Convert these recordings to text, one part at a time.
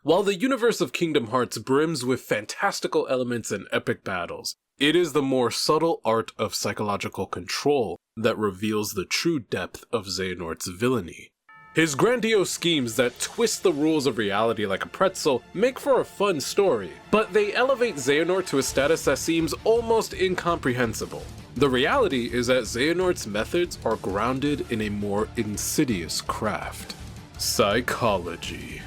While the universe of Kingdom Hearts brims with fantastical elements and epic battles, it is the more subtle art of psychological control that reveals the true depth of Xehanort's villainy. His grandiose schemes that twist the rules of reality like a pretzel make for a fun story, but they elevate Xehanort to a status that seems almost incomprehensible. The reality is that Xehanort's methods are grounded in a more insidious craft: psychology.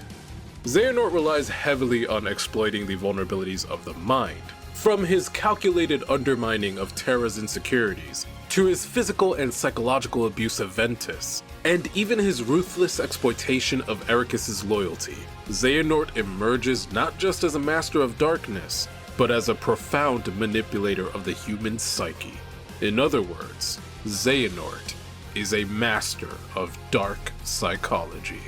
Xehanort relies heavily on exploiting the vulnerabilities of the mind, from his calculated undermining of Terra's insecurities, to his physical and psychological abuse of Ventus, and even his ruthless exploitation of Eraqus' loyalty. Xehanort emerges not just as a master of darkness, but as a profound manipulator of the human psyche. In other words, Xehanort is a master of dark psychology.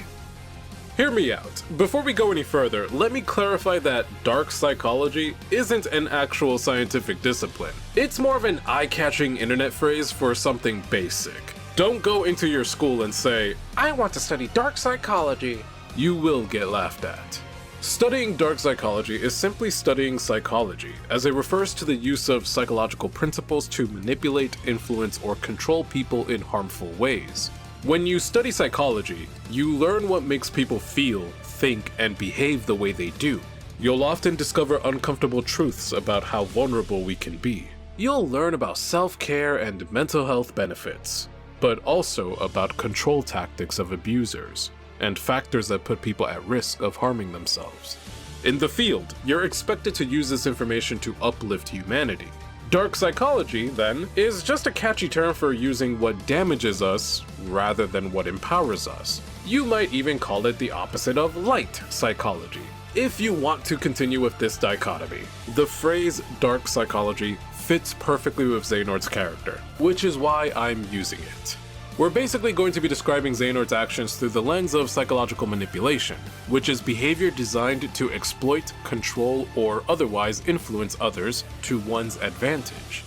Hear me out. Before we go any further, let me clarify that dark psychology isn't an actual scientific discipline. It's more of an eye-catching internet phrase for something basic. Don't go into your school and say, "I want to study dark psychology." You will get laughed at. Studying dark psychology is simply studying psychology, as it refers to the use of psychological principles to manipulate, influence, or control people in harmful ways. When you study psychology, you learn what makes people feel, think, and behave the way they do. You'll often discover uncomfortable truths about how vulnerable we can be. You'll learn about self-care and mental health benefits, but also about control tactics of abusers, and factors that put people at risk of harming themselves. In the field, you're expected to use this information to uplift humanity. Dark psychology, then, is just a catchy term for using what damages us rather than what empowers us. You might even call it the opposite of light psychology, if you want to continue with this dichotomy. The phrase dark psychology fits perfectly with Xehanort's character, which is why I'm using it. We're basically going to be describing Xehanort's actions through the lens of psychological manipulation, which is behavior designed to exploit, control, or otherwise influence others to one's advantage.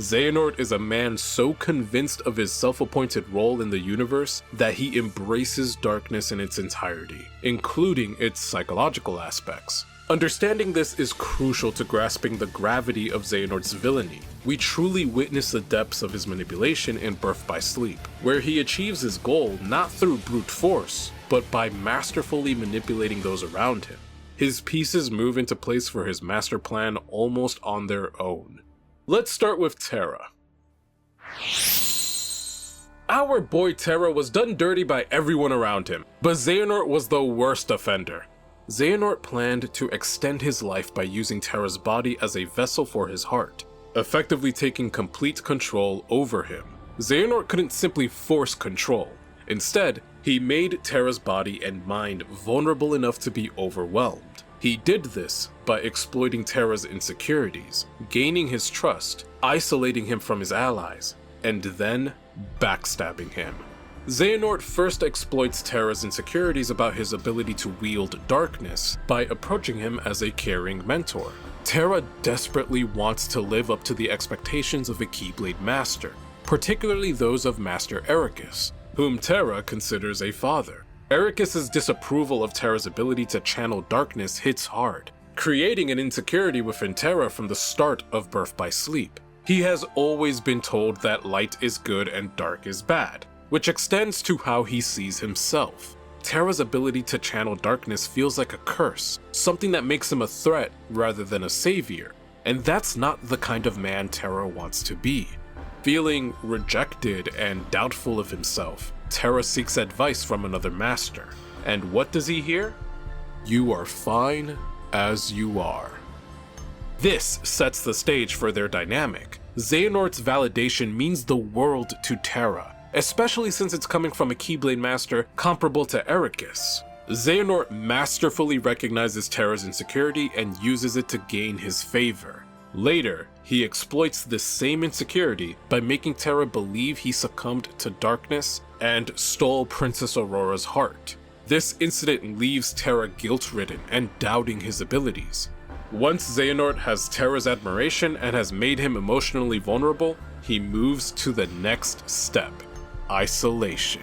Xehanort is a man so convinced of his self-appointed role in the universe that he embraces darkness in its entirety, including its psychological aspects. Understanding this is crucial to grasping the gravity of Xehanort's villainy. We truly witness the depths of his manipulation in Birth by Sleep, where he achieves his goal not through brute force, but by masterfully manipulating those around him. His pieces move into place for his master plan almost on their own. Let's start with Terra. Our boy Terra was done dirty by everyone around him, but Xehanort was the worst offender. Xehanort planned to extend his life by using Terra's body as a vessel for his heart, effectively taking complete control over him. Xehanort couldn't simply force control. Instead, he made Terra's body and mind vulnerable enough to be overwhelmed. He did this by exploiting Terra's insecurities, gaining his trust, isolating him from his allies, and then backstabbing him. Xehanort first exploits Terra's insecurities about his ability to wield darkness by approaching him as a caring mentor. Terra desperately wants to live up to the expectations of a Keyblade master, particularly those of Master Eraqus, whom Terra considers a father. Eraqus' disapproval of Terra's ability to channel darkness hits hard, creating an insecurity within Terra from the start of Birth by Sleep. He has always been told that light is good and dark is bad, which extends to how he sees himself. Terra's ability to channel darkness feels like a curse, something that makes him a threat rather than a savior, and that's not the kind of man Terra wants to be. Feeling rejected and doubtful of himself, Terra seeks advice from another master, and what does he hear? You are fine as you are. This sets the stage for their dynamic. Xehanort's validation means the world to Terra, especially since it's coming from a Keyblade master comparable to Eraqus. Xehanort masterfully recognizes Terra's insecurity and uses it to gain his favor. Later, he exploits this same insecurity by making Terra believe he succumbed to darkness and stole Princess Aurora's heart. This incident leaves Terra guilt-ridden and doubting his abilities. Once Xehanort has Terra's admiration and has made him emotionally vulnerable, he moves to the next step: isolation.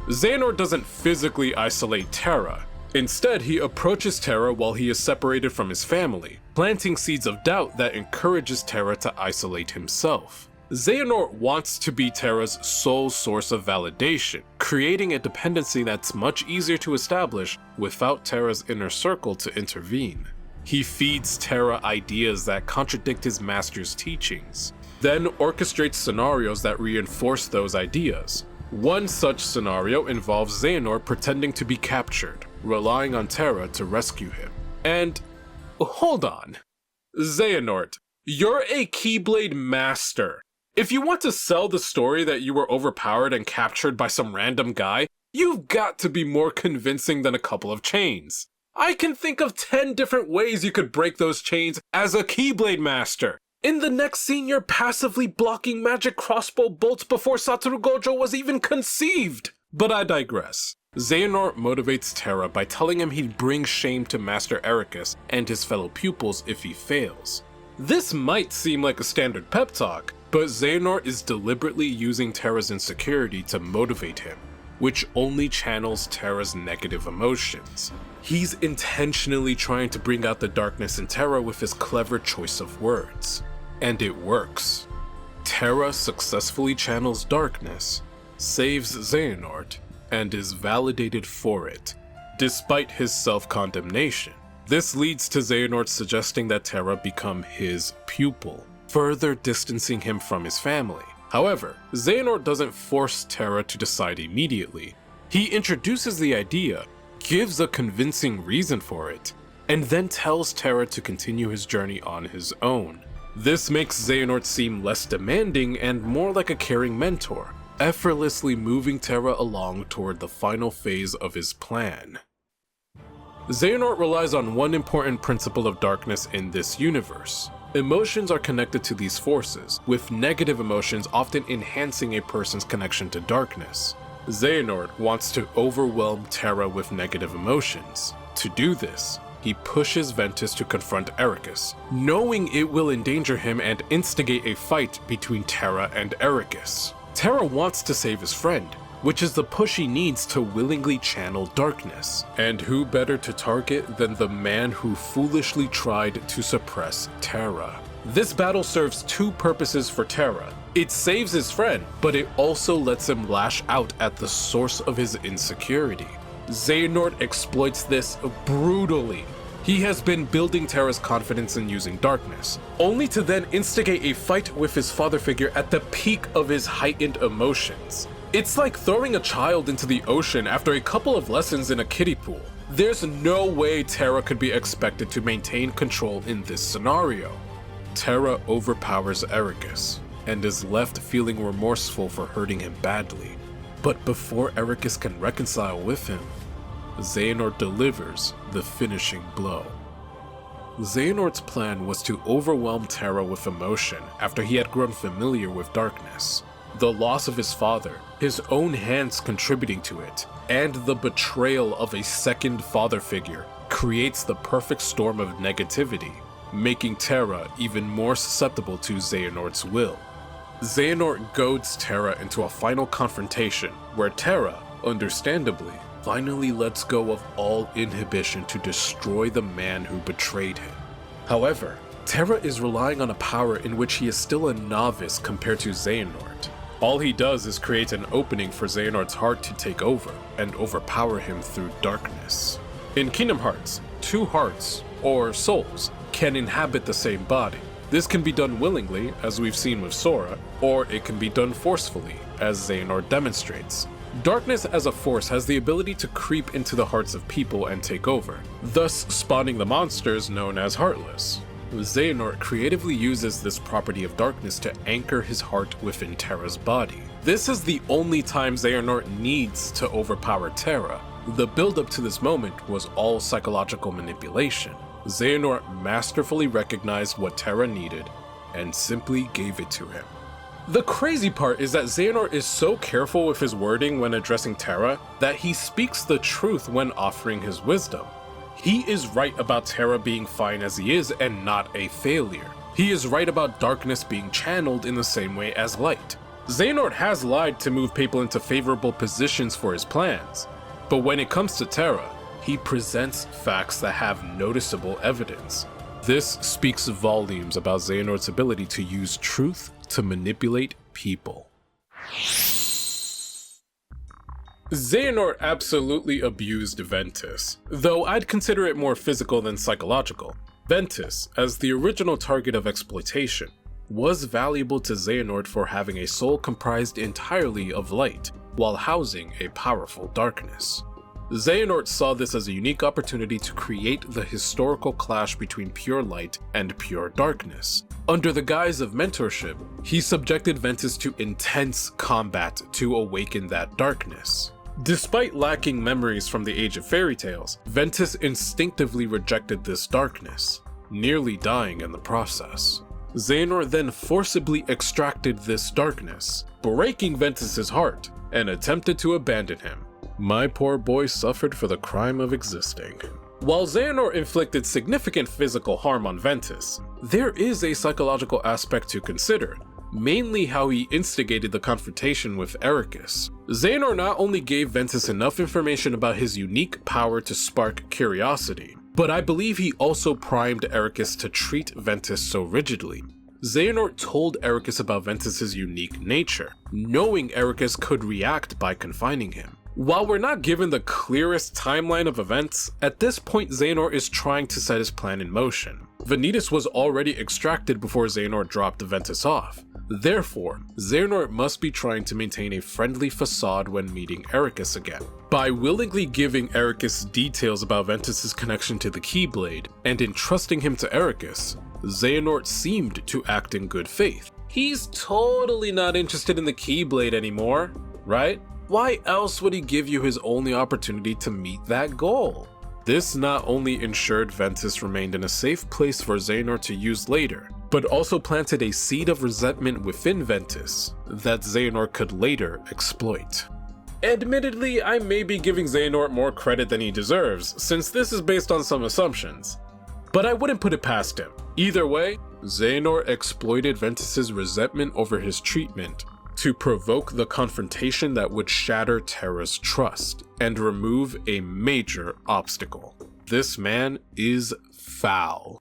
Xehanort doesn't physically isolate Terra, Instead, he approaches Terra while he is separated from his family, planting seeds of doubt that encourages Terra to isolate himself. Xehanort wants to be Terra's sole source of validation, creating a dependency that's much easier to establish without Terra's inner circle to intervene. He feeds Terra ideas that contradict his master's teachings, then orchestrates scenarios that reinforce those ideas. One such scenario involves Xehanort pretending to be captured, relying on Terra to rescue him. And hold on. Xehanort, you're a Keyblade master. If you want to sell the story that you were overpowered and captured by some random guy, you've got to be more convincing than a couple of chains. I can think of 10 different ways you could break those chains as a Keyblade master. In the next scene, you're passively blocking magic crossbow bolts before Satoru Gojo was even conceived. But I digress. Xehanort motivates Terra by telling him he'd bring shame to Master Eraqus and his fellow pupils if he fails. This might seem like a standard pep talk, but Xehanort is deliberately using Terra's insecurity to motivate him, which only channels Terra's negative emotions. He's intentionally trying to bring out the darkness in Terra with his clever choice of words. And it works. Terra successfully channels darkness, saves Xehanort, and is validated for it, despite his self-condemnation. This leads to Xehanort suggesting that Terra become his pupil, further distancing him from his family. However, Xehanort doesn't force Terra to decide immediately. He introduces the idea, gives a convincing reason for it, and then tells Terra to continue his journey on his own. This makes Xehanort seem less demanding and more like a caring mentor, effortlessly moving Terra along toward the final phase of his plan. Xehanort relies on one important principle of darkness in this universe. Emotions are connected to these forces, with negative emotions often enhancing a person's connection to darkness. Xehanort wants to overwhelm Terra with negative emotions. To do this, he pushes Ventus to confront Eraqus, knowing it will endanger him and instigate a fight between Terra and Eraqus. Terra wants to save his friend, which is the push he needs to willingly channel darkness. And who better to target than the man who foolishly tried to suppress Terra? This battle serves two purposes for Terra. It saves his friend, but it also lets him lash out at the source of his insecurity. Xehanort exploits this brutally. He has been building Terra's confidence in using darkness, only to then instigate a fight with his father figure at the peak of his heightened emotions. It's like throwing a child into the ocean after a couple of lessons in a kiddie pool. There's no way Terra could be expected to maintain control in this scenario. Terra overpowers Eraqus, and is left feeling remorseful for hurting him badly. But before Eraqus can reconcile with him, Xehanort delivers the finishing blow. Xehanort's plan was to overwhelm Terra with emotion after he had grown familiar with darkness. The loss of his father, his own hands contributing to it, and the betrayal of a second father figure creates the perfect storm of negativity, making Terra even more susceptible to Xehanort's will. Xehanort goads Terra into a final confrontation where Terra, understandably, finally lets go of all inhibition to destroy the man who betrayed him. However, Terra is relying on a power in which he is still a novice compared to Xehanort. All he does is create an opening for Xehanort's heart to take over and overpower him through darkness. In Kingdom Hearts, two hearts, or souls, can inhabit the same body. This can be done willingly, as we've seen with Sora, or it can be done forcefully, as Xehanort demonstrates. Darkness as a force has the ability to creep into the hearts of people and take over, thus spawning the monsters known as Heartless. Xehanort creatively uses this property of darkness to anchor his heart within Terra's body. This is the only time Xehanort needs to overpower Terra. The build-up to this moment was all psychological manipulation. Xehanort masterfully recognized what Terra needed and simply gave it to him. The crazy part is that Xehanort is so careful with his wording when addressing Terra that he speaks the truth when offering his wisdom. He is right about Terra being fine as he is and not a failure. He is right about darkness being channeled in the same way as light. Xehanort has lied to move people into favorable positions for his plans, but when it comes to Terra, he presents facts that have noticeable evidence. This speaks volumes about Xehanort's ability to use truth to manipulate people. Xehanort absolutely abused Ventus, though I'd consider it more physical than psychological. Ventus, as the original target of exploitation, was valuable to Xehanort for having a soul comprised entirely of light, while housing a powerful darkness. Xehanort saw this as a unique opportunity to create the historical clash between pure light and pure darkness. Under the guise of mentorship, he subjected Ventus to intense combat to awaken that darkness. Despite lacking memories from the Age of Fairy Tales, Ventus instinctively rejected this darkness, nearly dying in the process. Xehanort then forcibly extracted this darkness, breaking Ventus's heart, and attempted to abandon him. My poor boy suffered for the crime of existing. While Xehanort inflicted significant physical harm on Ventus, there is a psychological aspect to consider, mainly how he instigated the confrontation with Eraqus. Xehanort not only gave Ventus enough information about his unique power to spark curiosity, but I believe he also primed Eraqus to treat Ventus so rigidly. Xehanort told Eraqus about Ventus's unique nature, knowing Eraqus could react by confining him. While we're not given the clearest timeline of events, at this point Xehanort is trying to set his plan in motion. Ventus was already extracted before Xehanort dropped Ventus off. Therefore, Xehanort must be trying to maintain a friendly facade when meeting Eraqus again. By willingly giving Eraqus details about Ventus's connection to the Keyblade, and entrusting him to Eraqus, Xehanort seemed to act in good faith. He's totally not interested in the Keyblade anymore, right? Why else would he give you his only opportunity to meet that goal? This not only ensured Ventus remained in a safe place for Xehanort to use later, but also planted a seed of resentment within Ventus that Xehanort could later exploit. Admittedly, I may be giving Xehanort more credit than he deserves, since this is based on some assumptions, but I wouldn't put it past him. Either way, Xehanort exploited Ventus's resentment over his treatment to provoke the confrontation that would shatter Terra's trust and remove a major obstacle. This man is foul.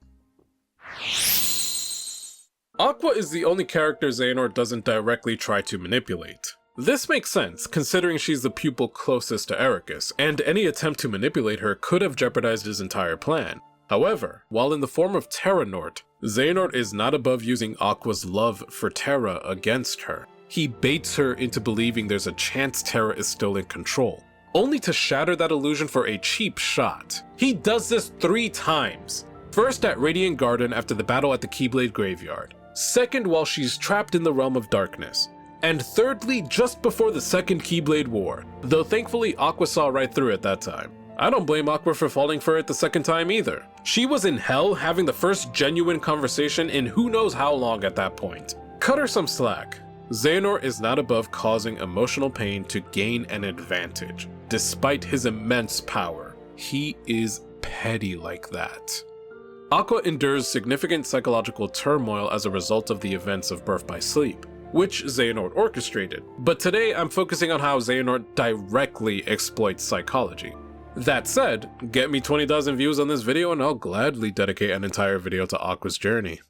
Aqua is the only character Xehanort doesn't directly try to manipulate. This makes sense, considering she's the pupil closest to Eraqus, and any attempt to manipulate her could have jeopardized his entire plan. However, while in the form of Terranort, Xehanort is not above using Aqua's love for Terra against her. He baits her into believing there's a chance Terra is still in control, only to shatter that illusion for a cheap shot. He does this 3 times. First at Radiant Garden after the battle at the Keyblade Graveyard, second while she's trapped in the Realm of Darkness, and thirdly just before the second Keyblade War, though thankfully Aqua saw right through it that time. I don't blame Aqua for falling for it the second time either. She was in hell having the first genuine conversation in who knows how long at that point. Cut her some slack. Xehanort is not above causing emotional pain to gain an advantage. Despite his immense power, he is petty like that. Aqua endures significant psychological turmoil as a result of the events of Birth by Sleep, which Xehanort orchestrated, but today I'm focusing on how Xehanort directly exploits psychology. That said, get me 20,000 views on this video and I'll gladly dedicate an entire video to Aqua's journey.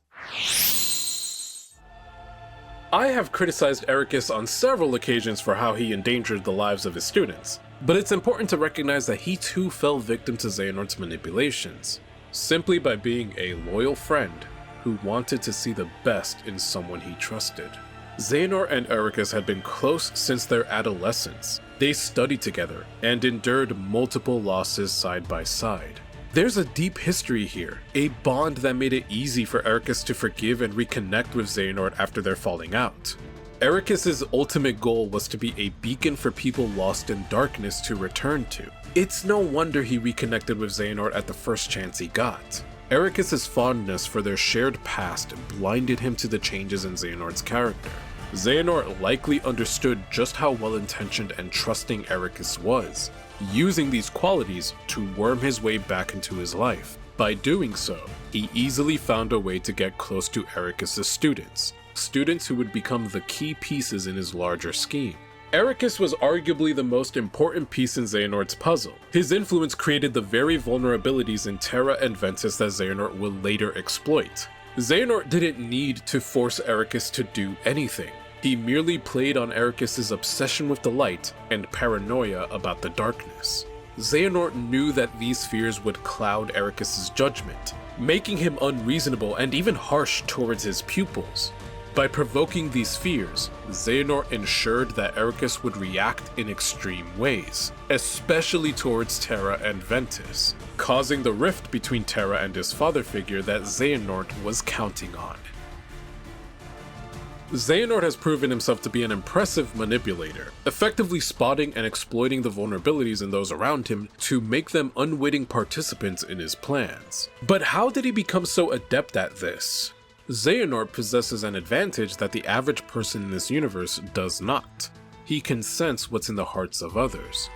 I have criticized Eraqus on several occasions for how he endangered the lives of his students, but it's important to recognize that he too fell victim to Xehanort's manipulations, simply by being a loyal friend who wanted to see the best in someone he trusted. Xehanort and Eraqus had been close since their adolescence. They studied together and endured multiple losses side by side. There's a deep history here, a bond that made it easy for Eraqus to forgive and reconnect with Xehanort after their falling out. Eraqus's ultimate goal was to be a beacon for people lost in darkness to return to. It's no wonder he reconnected with Xehanort at the first chance he got. Eraqus's fondness for their shared past blinded him to the changes in Xehanort's character. Xehanort likely understood just how well-intentioned and trusting Eraqus was, using these qualities to worm his way back into his life. By doing so, he easily found a way to get close to Eraqus's students who would become the key pieces in his larger scheme. Eraqus was arguably the most important piece in Xehanort's puzzle. His influence created the very vulnerabilities in Terra and Ventus that Xehanort will later exploit. Xehanort didn't need to force Eraqus to do anything. He merely played on Eraqus's obsession with the light and paranoia about the darkness. Xehanort knew that these fears would cloud Eraqus's judgment, making him unreasonable and even harsh towards his pupils. By provoking these fears, Xehanort ensured that Eraqus would react in extreme ways, especially towards Terra and Ventus, causing the rift between Terra and his father figure that Xehanort was counting on. Xehanort has proven himself to be an impressive manipulator, effectively spotting and exploiting the vulnerabilities in those around him to make them unwitting participants in his plans. But how did he become so adept at this? Xehanort possesses an advantage that the average person in this universe does not. He can sense what's in the hearts of others.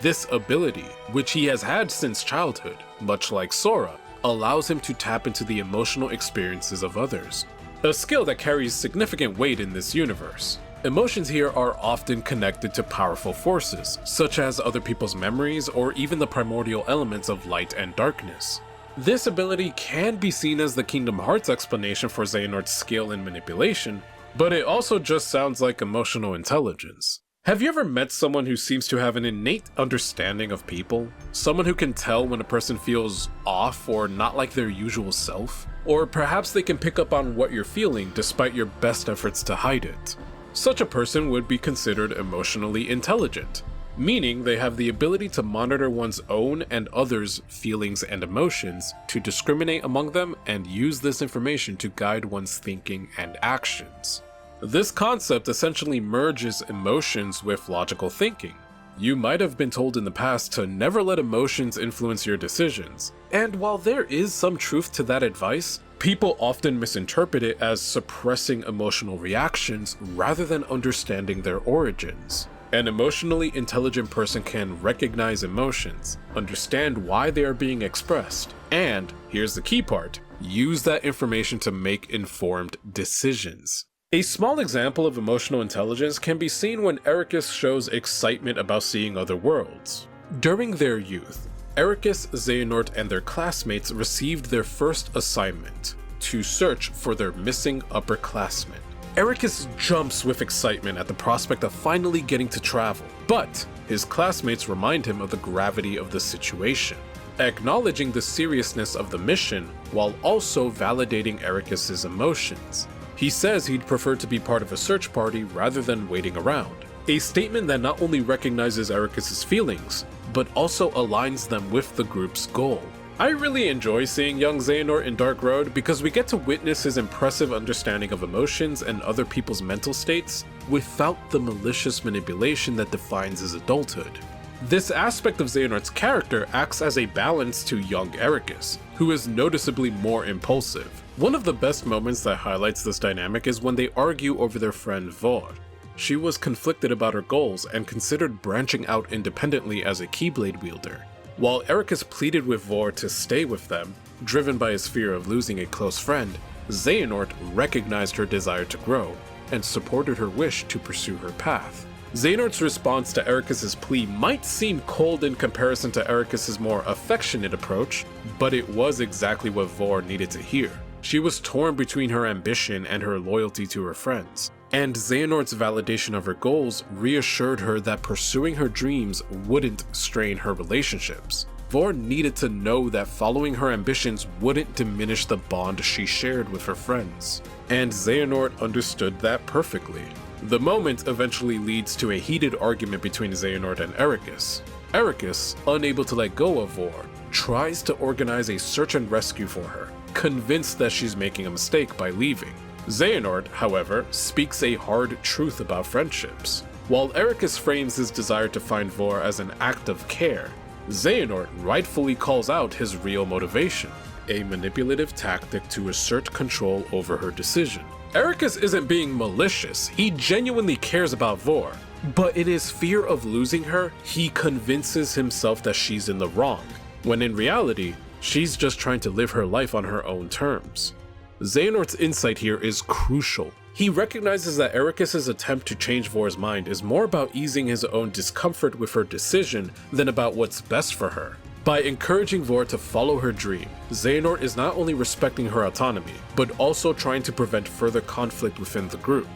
This ability, which he has had since childhood, much like Sora, allows him to tap into the emotional experiences of others, a skill that carries significant weight in this universe. Emotions here are often connected to powerful forces, such as other people's memories or even the primordial elements of light and darkness. This ability can be seen as the Kingdom Hearts explanation for Xehanort's skill in manipulation, but it also just sounds like emotional intelligence. Have you ever met someone who seems to have an innate understanding of people? Someone who can tell when a person feels off or not like their usual self? Or perhaps they can pick up on what you're feeling despite your best efforts to hide it. Such a person would be considered emotionally intelligent, meaning they have the ability to monitor one's own and others' feelings and emotions, to discriminate among them and use this information to guide one's thinking and actions. This concept essentially merges emotions with logical thinking. You might have been told in the past to never let emotions influence your decisions, and while there is some truth to that advice, people often misinterpret it as suppressing emotional reactions rather than understanding their origins. An emotionally intelligent person can recognize emotions, understand why they are being expressed, and, here's the key part, use that information to make informed decisions. A small example of emotional intelligence can be seen when Eraqus shows excitement about seeing other worlds. During their youth, Eraqus, Xehanort, and their classmates received their first assignment: to search for their missing upperclassmen. Eraqus jumps with excitement at the prospect of finally getting to travel, but his classmates remind him of the gravity of the situation, acknowledging the seriousness of the mission while also validating Eraqus's emotions. He says he'd prefer to be part of a search party rather than waiting around, a statement that not only recognizes Eraqus's feelings, but also aligns them with the group's goal. I really enjoy seeing young Xehanort in Dark Road because we get to witness his impressive understanding of emotions and other people's mental states without the malicious manipulation that defines his adulthood. This aspect of Xehanort's character acts as a balance to young Eraqus, who is noticeably more impulsive. One of the best moments that highlights this dynamic is when they argue over their friend Vor. She was conflicted about her goals and considered branching out independently as a Keyblade wielder. While Eraqus pleaded with Vor to stay with them, driven by his fear of losing a close friend, Xehanort recognized her desire to grow and supported her wish to pursue her path. Xehanort's response to Eraqus's plea might seem cold in comparison to Eraqus's more affectionate approach, but it was exactly what Vor needed to hear. She was torn between her ambition and her loyalty to her friends, and Xehanort's validation of her goals reassured her that pursuing her dreams wouldn't strain her relationships. Vor needed to know that following her ambitions wouldn't diminish the bond she shared with her friends, and Xehanort understood that perfectly. The moment eventually leads to a heated argument between Xehanort and Eraqus. Eraqus, unable to let go of Vor, tries to organize a search and rescue for her, convinced that she's making a mistake by leaving. Xehanort, however, speaks a hard truth about friendships. While Eraqus frames his desire to find Vor as an act of care, Xehanort rightfully calls out his real motivation, a manipulative tactic to assert control over her decision. Eraqus isn't being malicious, he genuinely cares about Vor, but in his fear of losing her, he convinces himself that she's in the wrong, when in reality, she's just trying to live her life on her own terms. Xehanort's insight here is crucial. He recognizes that Eraqus' attempt to change Vor's mind is more about easing his own discomfort with her decision than about what's best for her. By encouraging Vor to follow her dream, Xehanort is not only respecting her autonomy, but also trying to prevent further conflict within the group.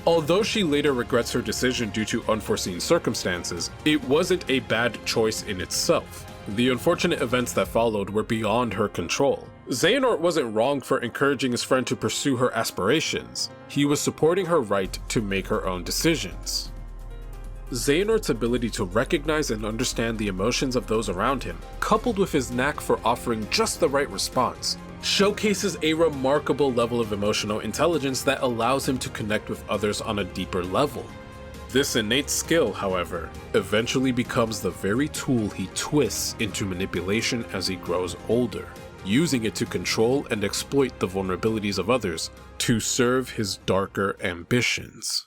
Although she later regrets her decision due to unforeseen circumstances, it wasn't a bad choice in itself. The unfortunate events that followed were beyond her control. Xehanort wasn't wrong for encouraging his friend to pursue her aspirations. He was supporting her right to make her own decisions. Xehanort's ability to recognize and understand the emotions of those around him, coupled with his knack for offering just the right response, showcases a remarkable level of emotional intelligence that allows him to connect with others on a deeper level. This innate skill, however, eventually becomes the very tool he twists into manipulation as he grows older, using it to control and exploit the vulnerabilities of others to serve his darker ambitions.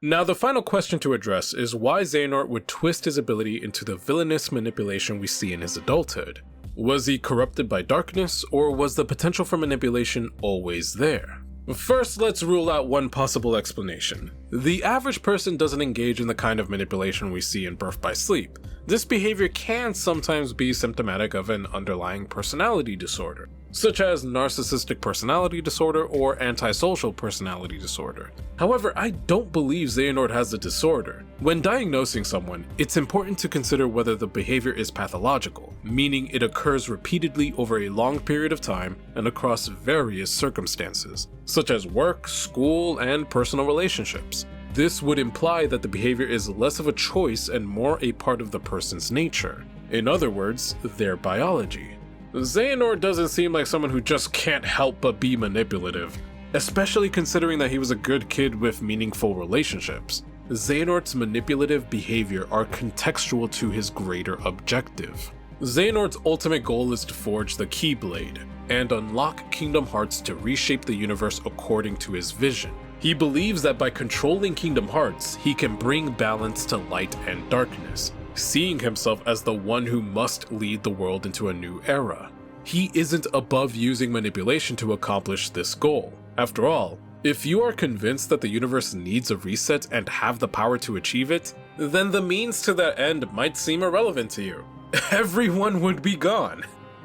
Now, the final question to address is why Xehanort would twist his ability into the villainous manipulation we see in his adulthood. Was he corrupted by darkness, or was the potential for manipulation always there? First, let's rule out one possible explanation. The average person doesn't engage in the kind of manipulation we see in Birth by Sleep. This behavior can sometimes be symptomatic of an underlying personality disorder, such as narcissistic personality disorder or antisocial personality disorder. However, I don't believe Xehanort has the disorder. When diagnosing someone, it's important to consider whether the behavior is pathological, meaning it occurs repeatedly over a long period of time and across various circumstances, such as work, school, and personal relationships. This would imply that the behavior is less of a choice and more a part of the person's nature. In other words, their biology. Xehanort doesn't seem like someone who just can't help but be manipulative, especially considering that he was a good kid with meaningful relationships. Xehanort's manipulative behavior are contextual to his greater objective. Xehanort's ultimate goal is to forge the Keyblade and unlock Kingdom Hearts to reshape the universe according to his vision. He believes that by controlling Kingdom Hearts, he can bring balance to light and darkness, seeing himself as the one who must lead the world into a new era. He isn't above using manipulation to accomplish this goal. After all, if you are convinced that the universe needs a reset and have the power to achieve it, then the means to that end might seem irrelevant to you. Everyone would be gone.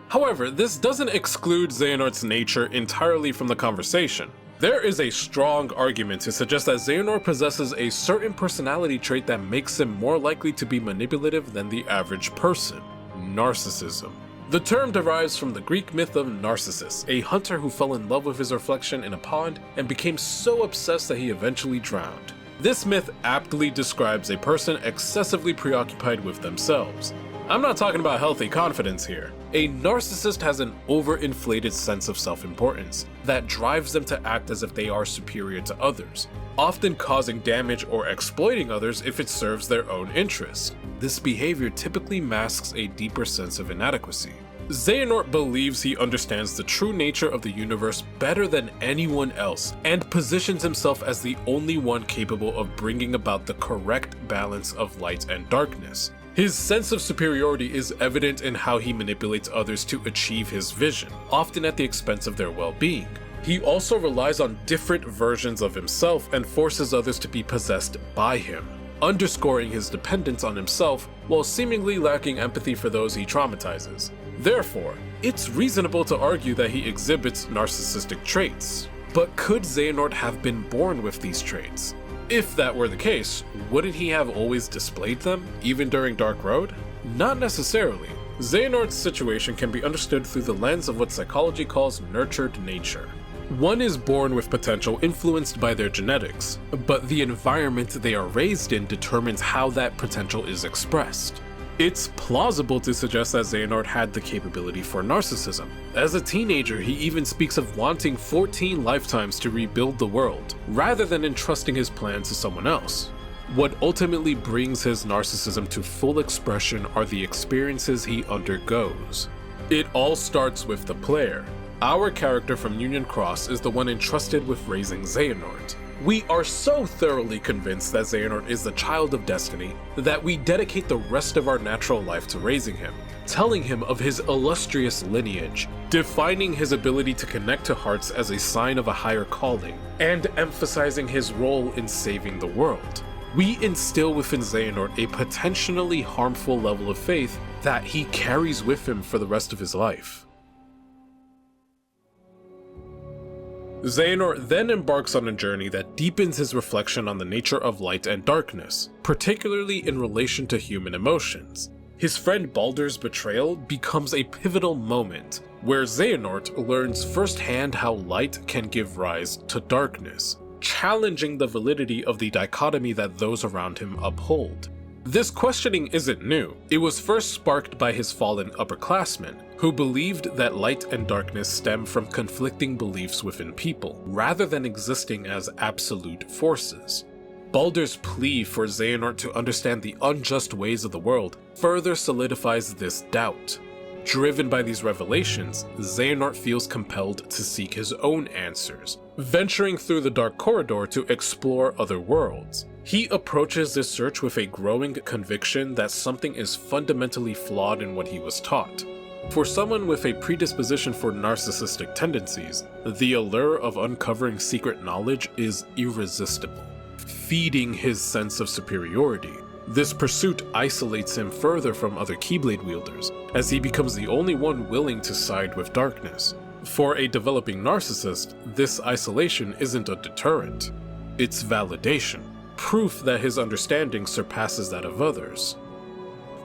However, this doesn't exclude Xehanort's nature entirely from the conversation. There is a strong argument to suggest that Xehanort possesses a certain personality trait that makes him more likely to be manipulative than the average person: narcissism. The term derives from the Greek myth of Narcissus, a hunter who fell in love with his reflection in a pond and became so obsessed that he eventually drowned. This myth aptly describes a person excessively preoccupied with themselves. I'm not talking about healthy confidence here. A narcissist has an overinflated sense of self-importance that drives them to act as if they are superior to others, often causing damage or exploiting others if it serves their own interest. This behavior typically masks a deeper sense of inadequacy. Xehanort believes he understands the true nature of the universe better than anyone else and positions himself as the only one capable of bringing about the correct balance of light and darkness. His sense of superiority is evident in how he manipulates others to achieve his vision, often at the expense of their well-being. He also relies on different versions of himself and forces others to be possessed by him, underscoring his dependence on himself while seemingly lacking empathy for those he traumatizes. Therefore, it's reasonable to argue that he exhibits narcissistic traits. But could Xehanort have been born with these traits? If that were the case, wouldn't he have always displayed them, even during Dark Road? Not necessarily. Xehanort's situation can be understood through the lens of what psychology calls nurtured nature. One is born with potential influenced by their genetics, but the environment they are raised in determines how that potential is expressed. It's plausible to suggest that Xehanort had the capability for narcissism. As a teenager, he even speaks of wanting 14 lifetimes to rebuild the world, rather than entrusting his plan to someone else. What ultimately brings his narcissism to full expression are the experiences he undergoes. It all starts with the player. Our character from Union Cross is the one entrusted with raising Xehanort. We are so thoroughly convinced that Xehanort is the child of destiny that we dedicate the rest of our natural life to raising him, telling him of his illustrious lineage, defining his ability to connect to hearts as a sign of a higher calling, and emphasizing his role in saving the world. We instill within Xehanort a potentially harmful level of faith that he carries with him for the rest of his life. Xehanort then embarks on a journey that deepens his reflection on the nature of light and darkness, particularly in relation to human emotions. His friend Baldur's betrayal becomes a pivotal moment, where Xehanort learns firsthand how light can give rise to darkness, challenging the validity of the dichotomy that those around him uphold. This questioning isn't new. It was first sparked by his fallen upperclassmen, who believed that light and darkness stem from conflicting beliefs within people, rather than existing as absolute forces. Baldur's plea for Xehanort to understand the unjust ways of the world further solidifies this doubt. Driven by these revelations, Xehanort feels compelled to seek his own answers, venturing through the dark corridor to explore other worlds. He approaches this search with a growing conviction that something is fundamentally flawed in what he was taught. For someone with a predisposition for narcissistic tendencies, the allure of uncovering secret knowledge is irresistible, feeding his sense of superiority. This pursuit isolates him further from other Keyblade wielders, as he becomes the only one willing to side with darkness. For a developing narcissist, this isolation isn't a deterrent. It's validation, proof that his understanding surpasses that of others.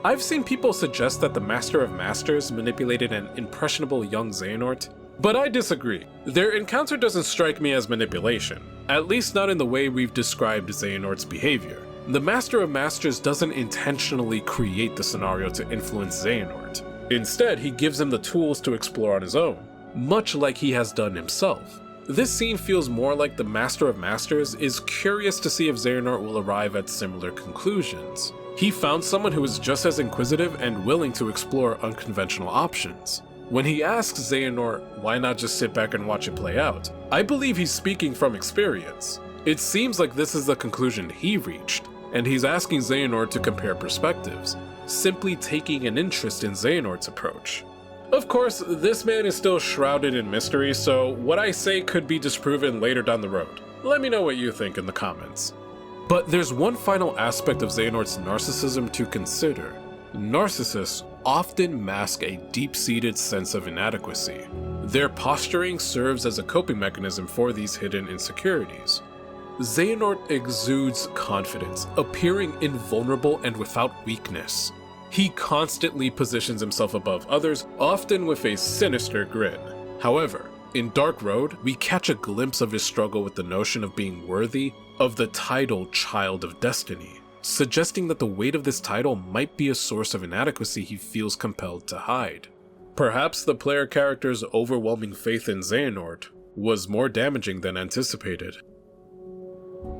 I've seen people suggest that the Master of Masters manipulated an impressionable young Xehanort, but I disagree. Their encounter doesn't strike me as manipulation, at least not in the way we've described Xehanort's behavior. The Master of Masters doesn't intentionally create the scenario to influence Xehanort. Instead, he gives him the tools to explore on his own, much like he has done himself. This scene feels more like the Master of Masters is curious to see if Xehanort will arrive at similar conclusions. He found someone who is just as inquisitive and willing to explore unconventional options. When he asks Xehanort why not just sit back and watch it play out, I believe he's speaking from experience. It seems like this is the conclusion he reached, and he's asking Xehanort to compare perspectives, simply taking an interest in Xehanort's approach. Of course, this man is still shrouded in mystery, so what I say could be disproven later down the road. Let me know what you think in the comments. But there's one final aspect of Xehanort's narcissism to consider. Narcissists often mask a deep-seated sense of inadequacy. Their posturing serves as a coping mechanism for these hidden insecurities. Xehanort exudes confidence, appearing invulnerable and without weakness. He constantly positions himself above others, often with a sinister grin. However, in Dark Road, we catch a glimpse of his struggle with the notion of being worthy of the title Child of Destiny, suggesting that the weight of this title might be a source of inadequacy he feels compelled to hide. Perhaps the player character's overwhelming faith in Xehanort was more damaging than anticipated.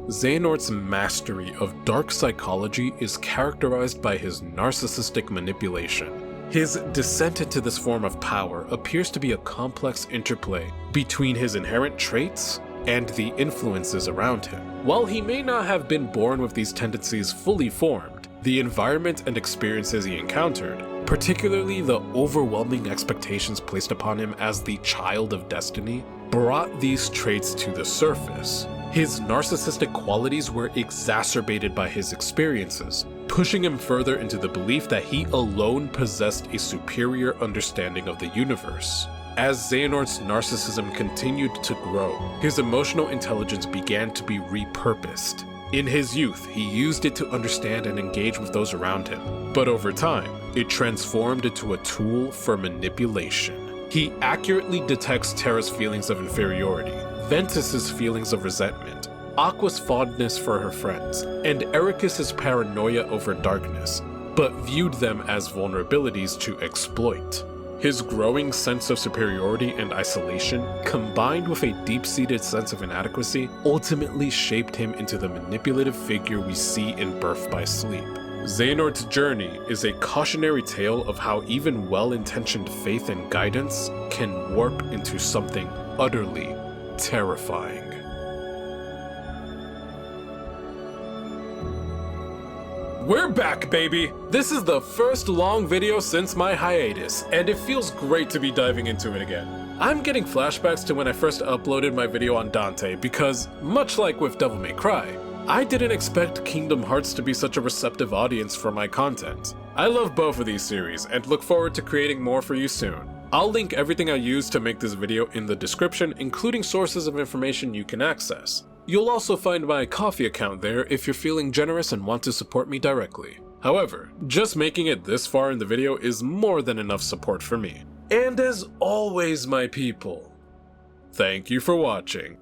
Xehanort's mastery of dark psychology is characterized by his narcissistic manipulation. His descent into this form of power appears to be a complex interplay between his inherent traits and the influences around him. While he may not have been born with these tendencies fully formed, the environment and experiences he encountered, particularly the overwhelming expectations placed upon him as the child of destiny, brought these traits to the surface. His narcissistic qualities were exacerbated by his experiences, pushing him further into the belief that he alone possessed a superior understanding of the universe. As Xehanort's narcissism continued to grow, his emotional intelligence began to be repurposed. In his youth, he used it to understand and engage with those around him, but over time, it transformed into a tool for manipulation. He accurately detects Terra's feelings of inferiority, Ventus's feelings of resentment, Aqua's fondness for her friends, and Eraqus' paranoia over darkness, but viewed them as vulnerabilities to exploit. His growing sense of superiority and isolation, combined with a deep-seated sense of inadequacy, ultimately shaped him into the manipulative figure we see in Birth by Sleep. Xehanort's journey is a cautionary tale of how even well-intentioned faith and guidance can warp into something utterly terrifying. We're back, baby! This is the first long video since my hiatus, and it feels great to be diving into it again. I'm getting flashbacks to when I first uploaded my video on Dante because, much like with Devil May Cry, I didn't expect Kingdom Hearts to be such a receptive audience for my content. I love both of these series and look forward to creating more for you soon. I'll link everything I used to make this video in the description, including sources of information you can access. You'll also find my Ko-fi account there if you're feeling generous and want to support me directly. However, just making it this far in the video is more than enough support for me. And as always, my people, thank you for watching.